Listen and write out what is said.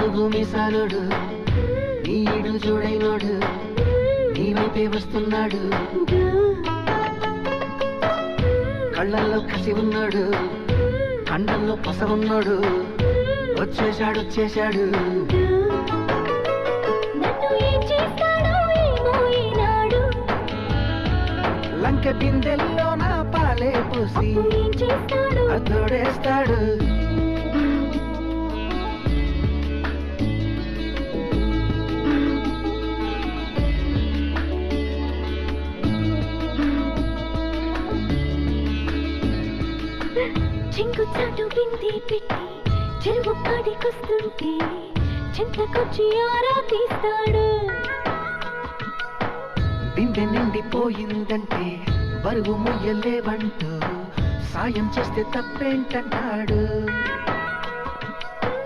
పొడుగు మీసాలుడు నీడు చూడైనోడు నీ వైపే వస్తున్నాడు కళ్ళల్లో కసి ఉన్నాడు కండల్లో పస ఉన్నాడు వచ్చేశాడు వచ్చేశాడు లంక బిందెల్లో నా పాలే పూసి అతోడేస్తాడు చెంగు చాటు బింది పెట్టి చెరువు కాడికొస్తుంటే చెంతకొచ్చి ఆరా తీస్తాడు బిందె నిండిపోయిందంటే బరువు మొయ్యలేవంటూ సాయం చేస్తే తప్పేంటంటాడు